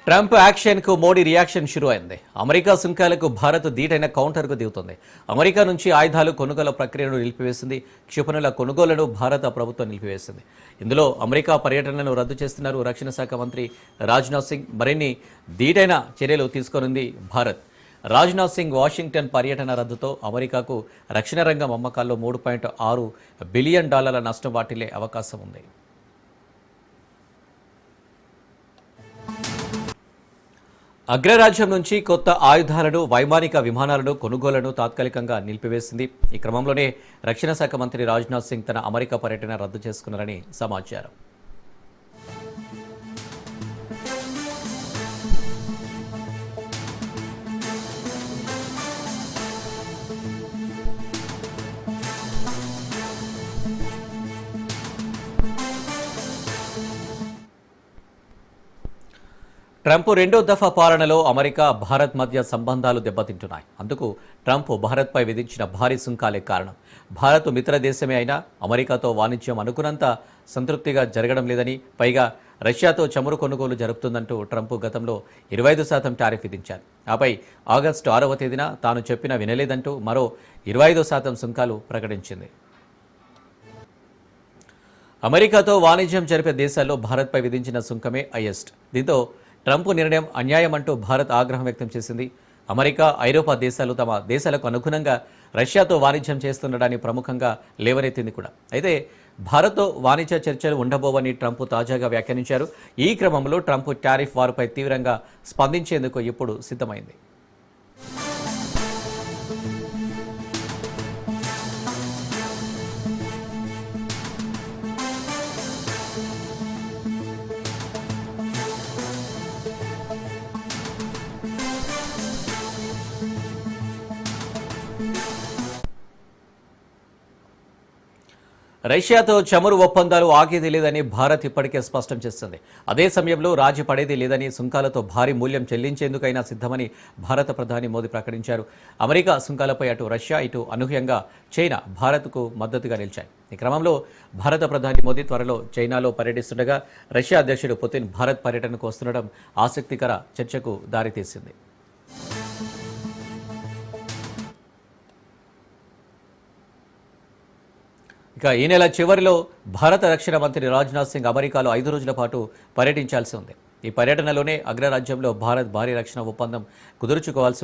Trump యాక్షన్కు Modi reaction షురూ అయింది. America సుంకాలకు Bharat ధీటైన కౌంటర్కు దిగుతుంది. అమెరికా నుంచి ఆయుధాలు కొనుగోలు ప్రక్రియను నిలిపివేసింది. క్షిపణుల కొనుగోలును భారత ప్రభుత్వం నిలిపివేసింది. ఇందులో అమెరికా పర్యటనను రద్దు చేస్తున్నారు రక్షణ శాఖ మంత్రి రాజ్నాథ్ సింగ్. మరిన్ని ధీటైన చర్యలు తీసుకోనుంది భారత్. రాజ్నాథ్ సింగ్ వాషింగ్టన్ పర్యటన రద్దుతో అమెరికాకు రక్షణ రంగం అమ్మకాల్లో $3.6 బిలియన్ నష్టం వాటిల్లే అవకాశం ఉంది. అగ్రరాజ్యం నుంచి కొత్త ఆయుధాలను, వైమానిక విమానాలను కొనుగోలును తాత్కాలికంగా నిలిపివేసింది. ఈ క్రమంలోనే రక్షణ శాఖ మంత్రి రాజ్నాథ్ సింగ్ తన అమెరికా పర్యటన రద్దు చేసుకున్నారని సమాచారం. ట్రంప్ రెండో దఫా పాలనలో అమెరికా, భారత్ మధ్య సంబంధాలు దెబ్బతింటున్నాయి. అందుకు ట్రంప్ భారత్పై విధించిన భారీ సుంకాలే కారణం. భారత్ మిత్ర దేశమే అయినా అమెరికాతో వాణిజ్యం అనుకున్నంత సంతృప్తిగా జరగడం లేదని, పైగా రష్యాతో చమురు కొనుగోలు జరుపుతుందంటూ ట్రంప్ గతంలో 25% టారిఫ్ విధించారు. ఆపై ఆగస్టు 6వ తేదీన తాను చెప్పినా వినలేదంటూ మరో 25% సుంకాలు ప్రకటించింది. అమెరికాతో వాణిజ్యం జరిపే దేశాల్లో భారత్పై విధించిన సుంకమే హైయెస్ట్. దీంతో ట్రంప్ నిర్ణయం అన్యాయమంటూ భారత్ ఆగ్రహం వ్యక్తం చేసింది. అమెరికా, ఐరోపా దేశాలు తమ దేశాలకు అనుగుణంగా రష్యాతో వాణిజ్యం చేస్తుండడాన్ని ప్రముఖంగా లేవనెత్తింది కూడా. అయితే భారత్తో వాణిజ్య చర్చలు ఉండబోవని ట్రంప్ తాజాగా వ్యాఖ్యానించారు. ఈ క్రమంలో ట్రంప్ టారిఫ్ వారుపై తీవ్రంగా స్పందించేందుకు ఇప్పుడు సిద్ధమైంది. రష్యాతో చమురు ఒప్పందాలు ఆగేది లేదని భారత్ ఇప్పటికే స్పష్టం చేస్తుంది. అదే సమయంలో రాజీ పడేది లేదని, సుంకాలతో భారీ మూల్యం చెల్లించేందుకైనా సిద్ధమని భారత ప్రధాని మోదీ ప్రకటించారు. అమెరికా సుంకాలపై అటు రష్యా, ఇటు అనూహ్యంగా చైనా భారత్కు మద్దతుగా నిలిచాయి. ఈ క్రమంలో భారత ప్రధాని మోదీ త్వరలో చైనాలో పర్యటిస్తుండగా రష్యా అధ్యక్షుడు పుతిన్ భారత్ పర్యటనకు వస్తుండడం ఆసక్తికర చర్చకు దారితీసింది. ఇక ఈ నెల చివరిలో భారత రక్షణ మంత్రి రాజ్నాథ్ సింగ్ అమెరికాలో 5 రోజుల పాటు పర్యటించాల్సి ఉంది. ఈ పర్యటనలోనే అగ్రరాజ్యంలో భారత్ భారీ రక్షణ ఒప్పందం కుదుర్చుకోవాల్సి